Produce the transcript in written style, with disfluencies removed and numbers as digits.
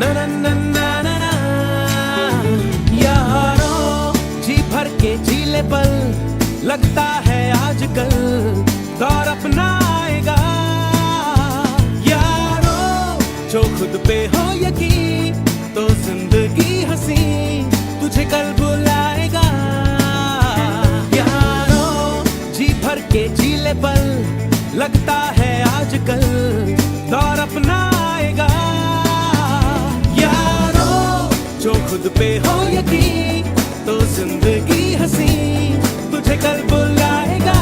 ना ना ना ना ना ना, यारो जी भर के जीले पल, लगता है आजकल दौर अपना आएगा। यारो जो खुद पे हो यकीन, तो जिंदगी हंसी तुझे कल बुलाएगा। यारो जी भर के जीले पल, लगता है आजकल दौर अपना आएगा। यारो जो खुद पे हो यकीन, तो जिंदगी हंसी तुझे कल बुलाएगा।